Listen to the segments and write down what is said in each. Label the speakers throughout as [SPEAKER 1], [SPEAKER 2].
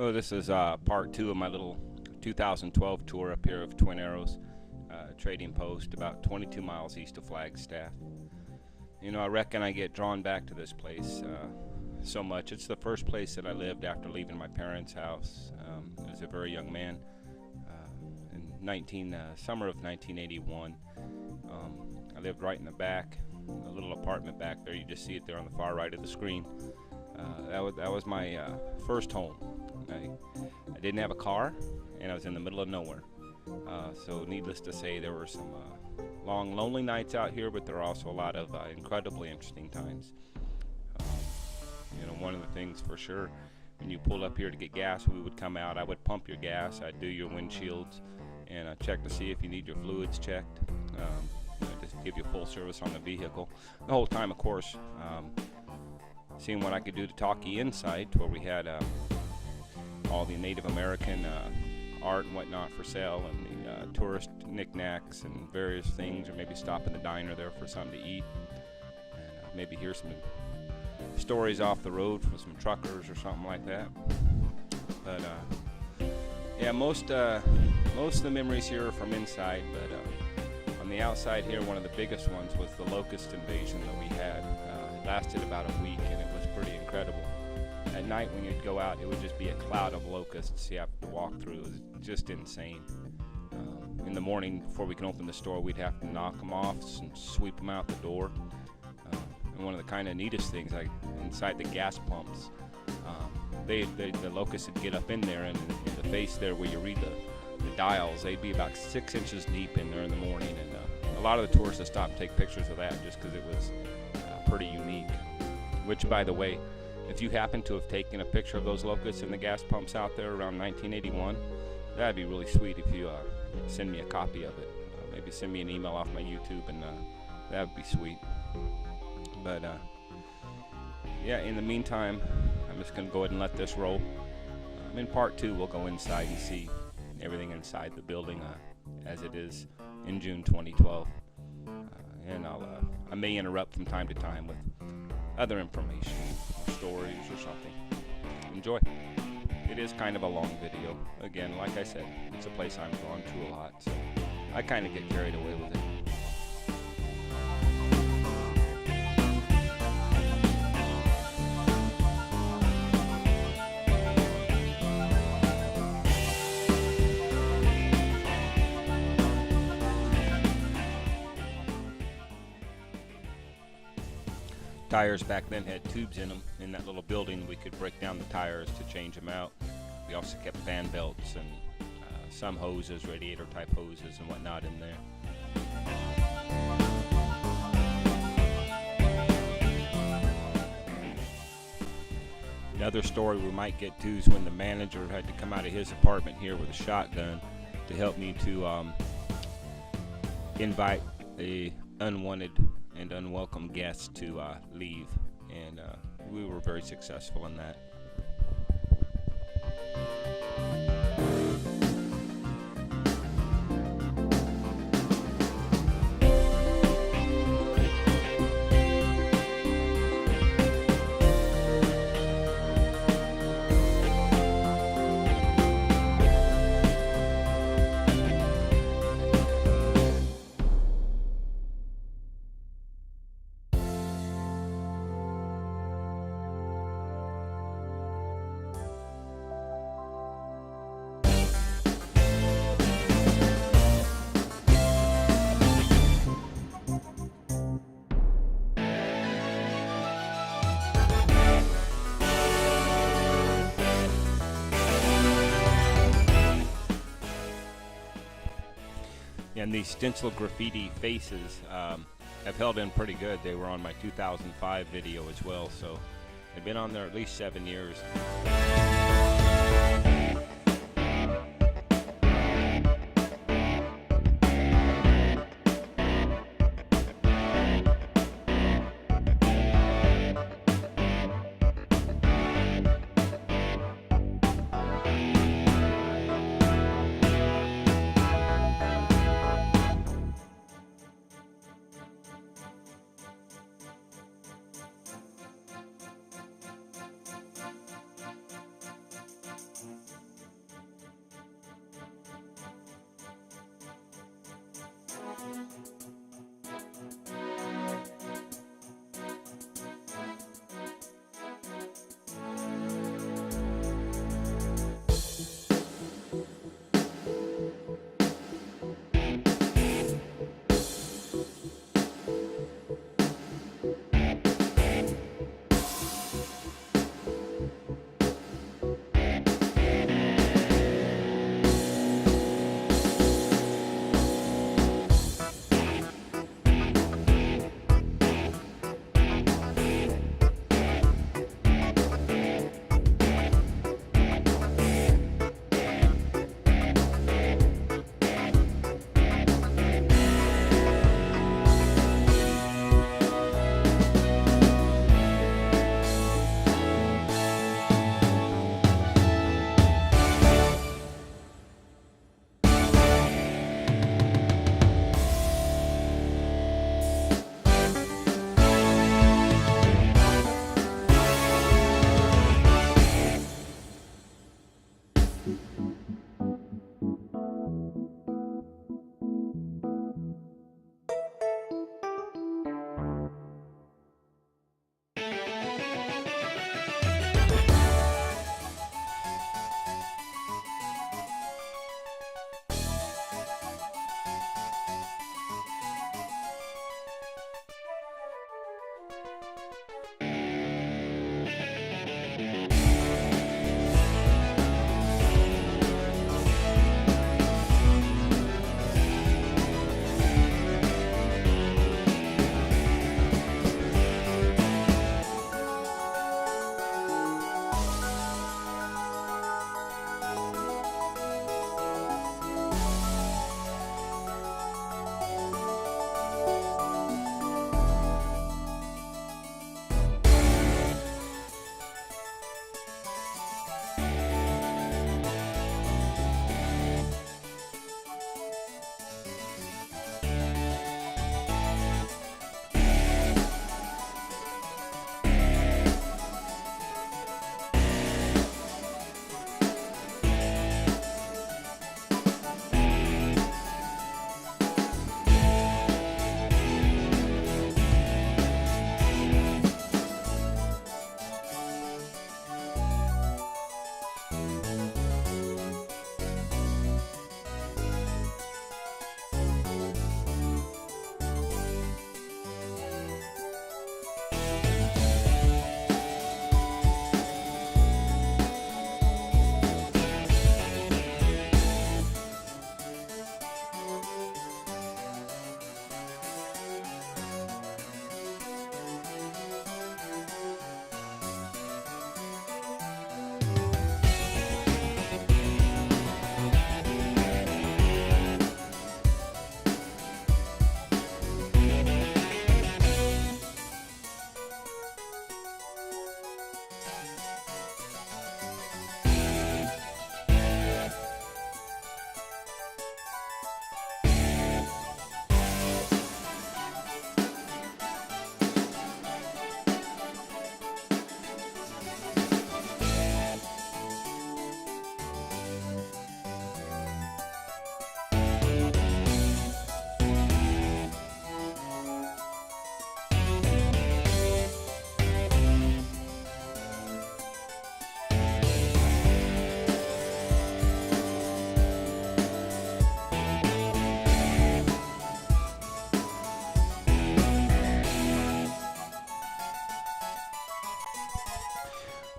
[SPEAKER 1] Oh, this is part two of my little 2012 tour up here of Twin Arrows trading post, about 22 miles east of Flagstaff. You know, I reckon I get drawn back to this place so much. It's the first place that I lived after leaving my parents' house as a very young man in summer of 1981. I lived right in the back, a little apartment back there. You just see it there on the far right of the screen. That was my first home. I didn't have a car, and I was in the middle of nowhere. So needless to say, there were some long, lonely nights out here, but there are also a lot of incredibly interesting times. You know, one of the things for sure, when you pulled up here to get gas, we would come out. I would pump your gas. I'd do your windshields and check to see if you need your fluids checked. Just give you full service on the vehicle. The whole time, of course, seeing what I could do to talk you inside, to where we had all the Native American art and whatnot for sale, and the tourist knickknacks and various things, or maybe stop in the diner there for something to eat, and maybe hear some stories off the road from some truckers or something like that. But yeah, most of the memories here are from inside, but on the outside here, one of the biggest ones was the locust invasion that we had. It lasted about a week, and it was pretty incredible. At night when you'd go out, it would just be a cloud of locusts you have to walk through. It was just insane. In the morning, before we can open the store, we'd have to knock them off and sweep them out the door. And one of the kind of neatest things, like inside the gas pumps, the locusts would get up in there, and in the face there where you read the dials, they'd be about 6 inches deep in there in the morning. And a lot of the tourists would stop and take pictures of that just because it was pretty unique. Which, by the way, if you happen to have taken a picture of those locusts in the gas pumps out there around 1981, that'd be really sweet if you send me a copy of it. Maybe send me an email off my YouTube, and that would be sweet. But yeah, in the meantime, I'm just going to go ahead and let this roll. In part two, we'll go inside and see everything inside the building as it is in June 2012. And I may interrupt from time to time with other information, stories or something. Enjoy. It is kind of a long video. Again, like I said, it's a place I'm drawn to a lot, so I kind of get carried away with it. Tires back then had tubes in them. In that little building, we could break down the tires to change them out. We also kept fan belts and some hoses, radiator type hoses and whatnot in there. Another story we might get to is when the manager had to come out of his apartment here with a shotgun to help me to invite the unwanted and unwelcome guests to leave, and we were very successful in that. And these stencil graffiti faces have held in pretty good. They were on my 2005 video as well, so they've been on there at least 7 years.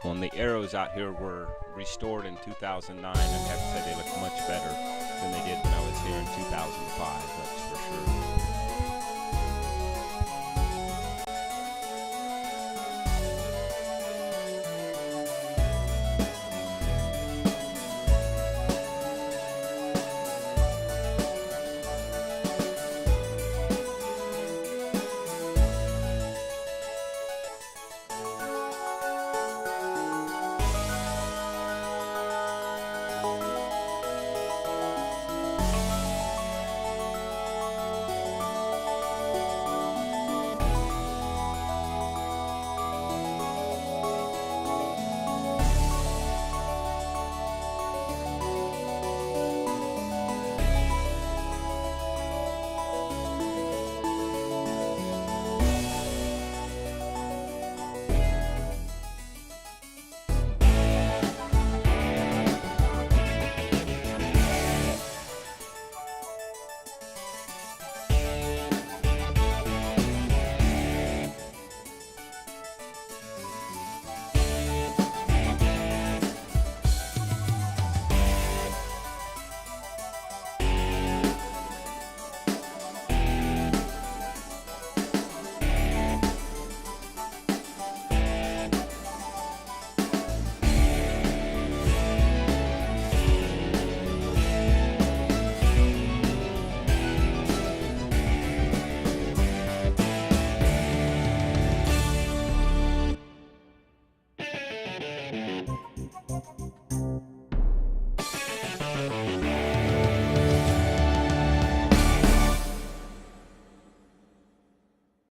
[SPEAKER 2] When the arrows out here were restored in 2009, I have to say they look much better than they did when I was here in 2005, that's for sure.